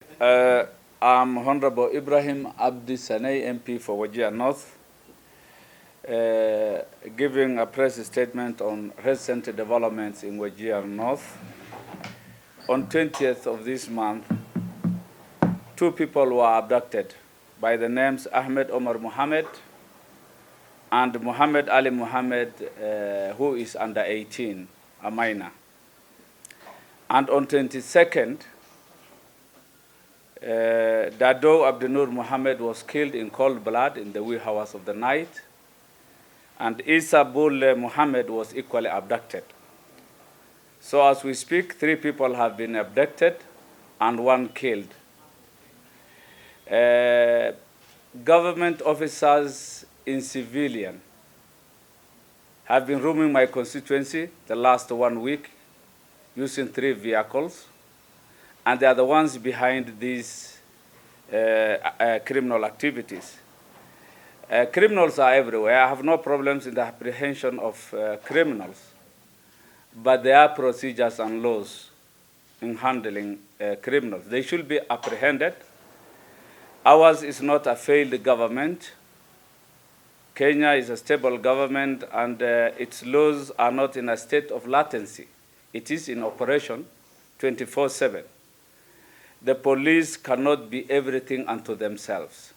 I'm Honorable Ibrahim Abdi Saney, MP for Wajir North, giving a press statement on recent developments in Wajir North. On 20th of this month, two people were abducted by the names Ahmed Omar Mohammed and Muhammad Ali Mohammed, who is under 18, a minor. And on 22nd, Dado Abdinur Mohammed was killed in cold blood in the wee hours of the night, and Isa Bulle Mohammed was equally abducted. So as we speak, 3 people have been abducted and 1 killed. Government officers in civilian have been roaming my constituency the last 1 week using 3 vehicles, and they are the ones behind these criminal activities. Criminals are everywhere. I have no problems in the apprehension of criminals, but there are procedures and laws in handling criminals. They should be apprehended. Ours is not a failed government. Kenya is a stable government, and its laws are not in a state of latency. It is in operation 24/7. The police cannot be everything unto themselves.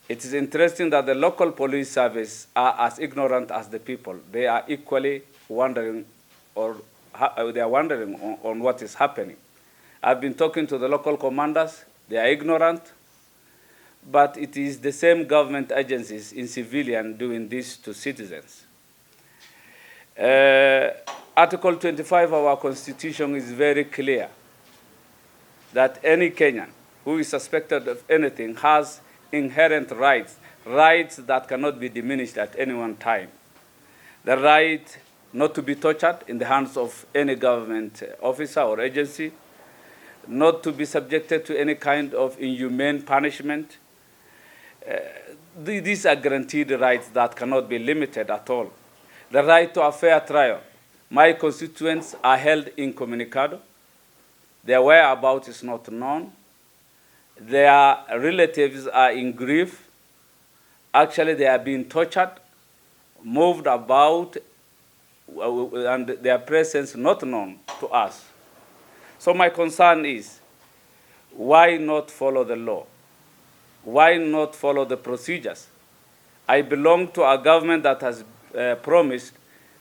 It is interesting that the local police service are as ignorant as the people. They are equally wondering, they are wondering on what is happening. I've been talking to the local commanders. They are ignorant, but it is the same government agencies in civilian doing this to citizens. Article 25 of our Constitution is very clear that any Kenyan who is suspected of anything has inherent rights, rights that cannot be diminished at any one time. The right not to be tortured in the hands of any government officer or agency, not to be subjected to any kind of inhumane punishment. These are guaranteed rights that cannot be limited at all. The right to a fair trial. My constituents are held incommunicado. Their whereabouts is not known. Their relatives are in grief. Actually, they are being tortured, moved about, and their presence not known to us. So my concern is, why not follow the law? Why not follow the procedures? I belong to a government that has promised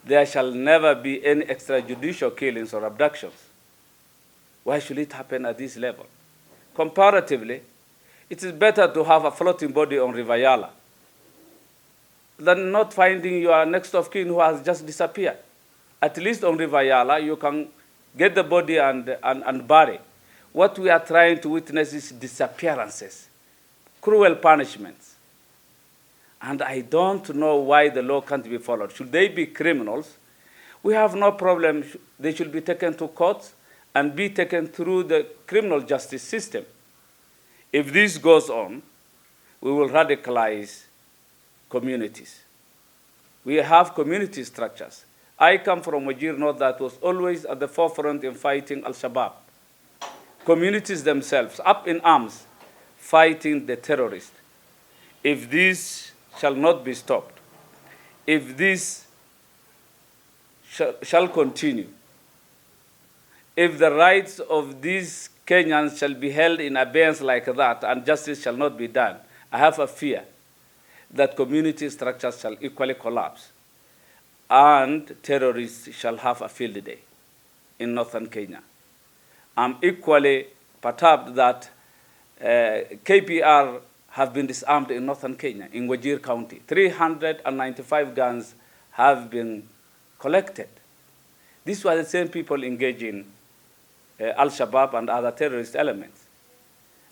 there shall never be any extrajudicial killings or abductions. Why should it happen at this level? Comparatively, it is better to have a floating body on River Yala than not finding your next of kin who has just disappeared. At least on River Yala, you can get the body and bury. What we are trying to witness is disappearances, cruel punishments. And I don't know why the law can't be followed. Should they be criminals? We have no problem. They should be taken to court and be taken through the criminal justice system. If this goes on, we will radicalize communities. We have community structures. I come from Wajir North that was always at the forefront in fighting Al-Shabaab. Communities themselves, up in arms, fighting the terrorists. If this shall not be stopped, if this shall continue, if the rights of these Kenyans shall be held in abeyance like that and justice shall not be done, I have a fear that community structures shall equally collapse and terrorists shall have a field day in northern Kenya. I'm equally perturbed that KPR have been disarmed in northern Kenya, in Wajir County. 395 guns have been collected. These were the same people engaging Al-Shabaab and other terrorist elements.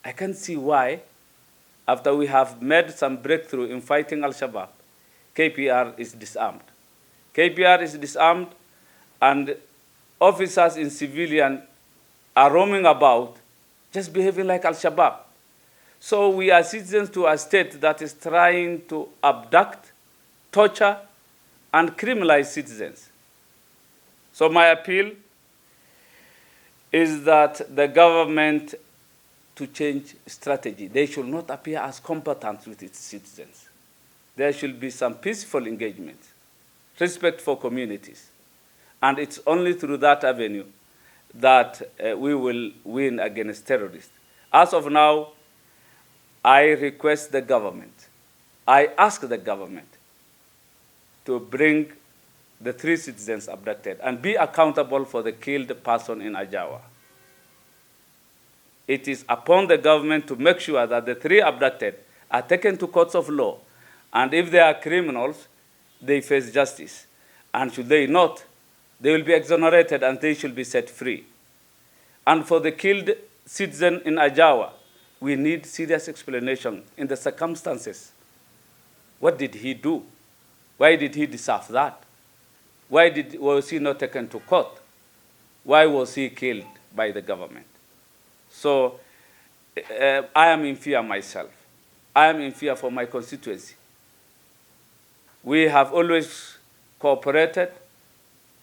I can't see why, after we have made some breakthrough in fighting Al-Shabaab, KPR is disarmed. KPR is disarmed, and officers in civilian are roaming about, just behaving like Al-Shabaab. So we are citizens to a state that is trying to abduct, torture, and criminalize citizens. So my appeal is that the government to change strategy. They should not appear as combatants with its citizens. There should be some peaceful engagement, respect for communities. And it's only through that avenue that we will win against terrorists. As of now, I request the government, I ask the government to bring the 3 citizens abducted and be accountable for the killed person in Ajawa. It is upon the government to make sure that the 3 abducted are taken to courts of law, and if they are criminals, they face justice. And should they not, they will be exonerated and they should be set free. And for the killed citizen in Ajawa, we need serious explanation in the circumstances. What did he do? Why did he deserve that? Why was he not taken to court? Why was he killed by the government? So I am in fear myself. I am in fear for my constituency. We have always cooperated,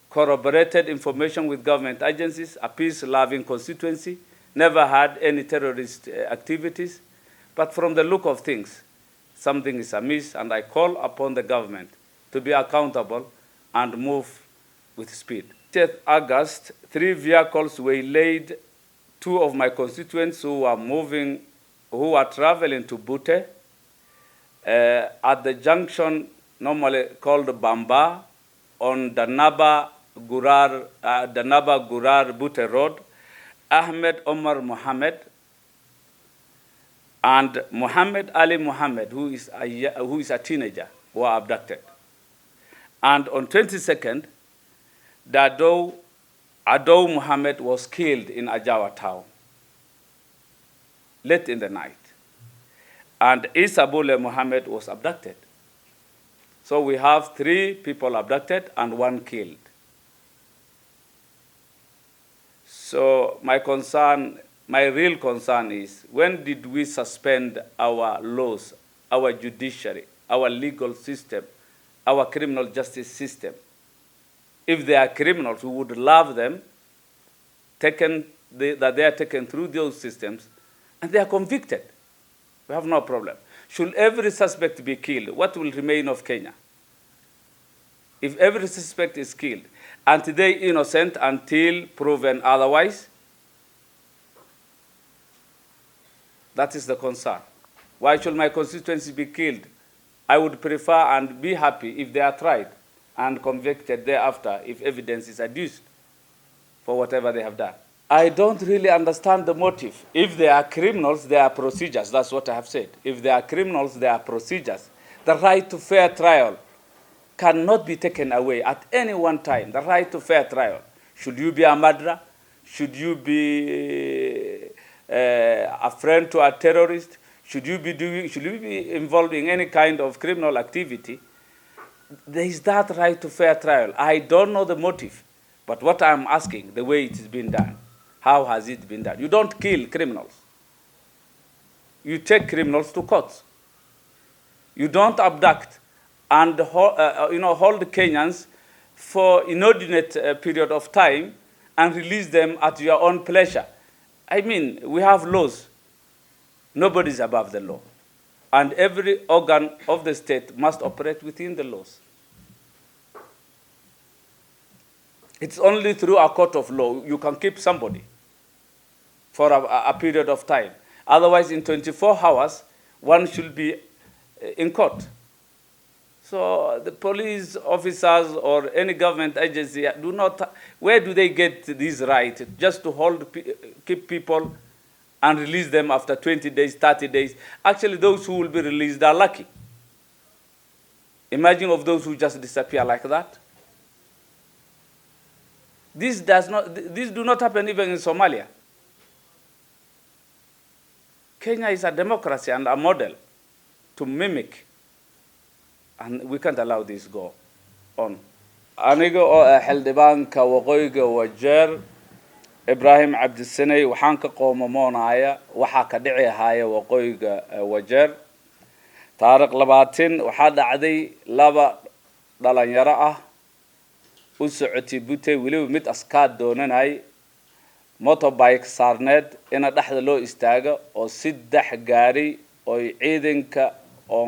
corroborated information with government agencies, a peace-loving constituency, never had any terrorist activities. But from the look of things, something is amiss, and I call upon the government to be accountable and move with speed. 10th August, 3 vehicles waylaid 2 of my constituents who were traveling to Bute at the junction normally called Bamba on Danaba Gurar Bute Road. Ahmed Omar Mohammed and Muhammad Ali Mohammed, who is a teenager, were abducted. And on 22nd, Ado Mohammed was killed in Ajawa town, late in the night. And Isabule Mohammed was abducted. So we have 3 people abducted and 1 killed. So my real concern is, when did we suspend our laws, our judiciary, our legal system, our criminal justice system? If they are criminals, we would love them that they are taken through those systems and they are convicted. We have no problem. Should every suspect be killed, what will remain of Kenya? If every suspect is killed, and they innocent until proven otherwise, that is the concern. Why should my constituency be killed? I would prefer and be happy if they are tried and convicted thereafter if evidence is adduced for whatever they have done. I don't really understand the motive. If they are criminals, there are procedures. That's what I have said. If they are criminals, there are procedures. The right to fair trial cannot be taken away at any one time. The right to fair trial. Should you be a murderer? Should you be a friend to a terrorist? Should you be involved in any kind of criminal activity? There is that right to fair trial. I don't know the motive, but what I'm asking, the way it is being done, how has it been done? You don't kill criminals. You take criminals to court. You don't abduct and hold Kenyans for inordinate period of time and release them at your own pleasure. I mean, we have laws. Nobody is above the law. And every organ of the state must operate within the laws. It's only through a court of law you can keep somebody for a period of time. Otherwise, in 24 hours, one should be in court. So the police officers or any government agency where do they get this right just to keep people and release them after 20 days, 30 days? Actually, those who will be released are lucky. Imagine of those who just disappear like that. This do not happen even in Somalia. Kenya is a democracy and a model to mimic. And we can't allow this go on. Aniga oo xildhibaanka waqooyiga Wajir Ibrahim Abdi Saney waxaan ka qoomamoonaya waxa ka dhici haya waqooyiga Wajir taariikh 20 waxa dhacday 2 dhalinyaro ah u socotay Bute waliba mid askaad doonanay motorbike saarneed ina dhaxda loo istaago oo 3 gaari oo ciidanka oo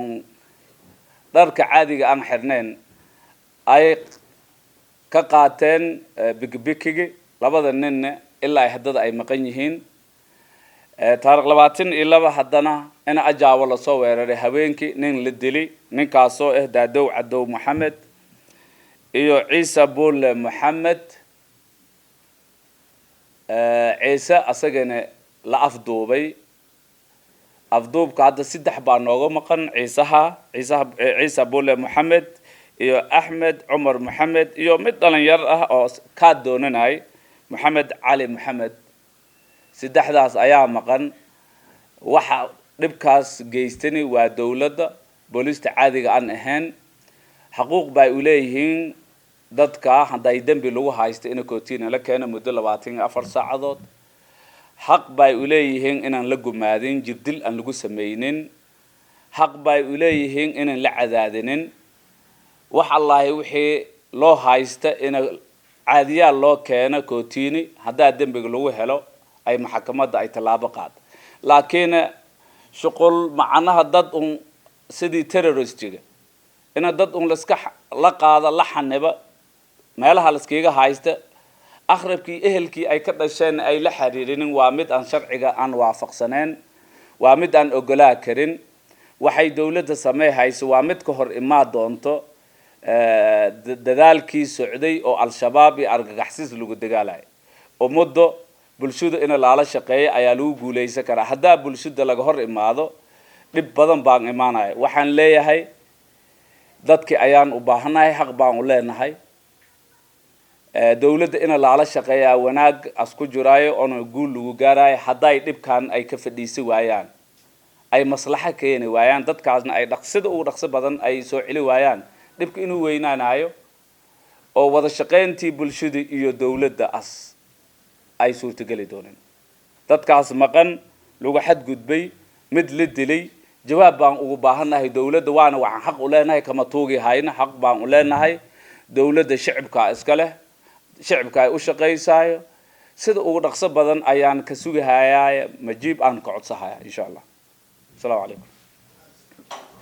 dharka caadiga aan xirneen ay ka qaateen bigbikiga labada nin ilaa haddada ay maqan yihiin taariikh 22 haddana ina ajaawo la soo weeraray habeenkii nin la dili ninkaasoo daadow cadow maxamed iyo ciise buule maxamed ciise asagana la afduubay afduubka hadda 3 baa nooga maqan ciise buule maxamed iyo Ahmed Umar Mohamed iyo mid dhalinyar ah oo ka doonanay Mohamed Ali Mohamed saddexdaas ayaa maqan waxa dhibkaas geystani waa dawladda booliska caadiga aan ahayn xuquuq bay u leeyihiin dadka haday dambi lagu haysto in kootina la keeno muddo 24 saacadood xaq bay u leeyihiin inaan la gumaadin jirdil aan lagu sameeynin xaq bay u leeyihiin inaan la cadaadinin wax Allah wixii loo haysta in caadiya loo keeno kootini hadaa dambiga lagu helo ay maxkamadda ay talaabo qaad laakiin shaqul macnaha dad sidii terroristiga in dad la qaado la xaniba meelaha la iskaga haysta akhrabkii ehelkii ay ka dhasheen ay la xiriirinin waa mid aan sharciga aan waafaqsaneen waa mid aan ogolaa karin waxay dawladda sameeyayso waa mid ka hor imaa doonto dadaalkii socday oo al-shabaab iyo argagaxis lagu dagaalay oo muddo bulshada in la shaqeeyo ayaa lagu guuleysan karaa hadaa bulshada laga hor imaado dib badan baan imaanay waxaan leeyahay dadkii ayaan u baahanahay xaq baan u leenahay dawladda in la shaqeeyo wanaag asku jiraayo oo guul lagu gaarayo haday dhibkan ay ka fadhiisi waayaan ay maslaxa keenay waayaan dadkaasna ay dhaqsida ugu dhaqso badan ay soo cili waayaan dhibka inuu weynaanayo oo wada shaqeyntii bulshada iyo dawladda ay suurtagali dooneen dadkaas maqan lagu xad gudbay mid la dilay jawaab baan ugu baahanahay dawladda waana waxaan xaq u leenahay kama tuugi hayna xaq baan u leenahay dawladda shacabka iska leh shacabka ay u shaqeeysayo sida ugu dhaqso badan ayaan ka sugahayaa majiib aan ka codsahayaa insha Allah. Assalamu alaykum.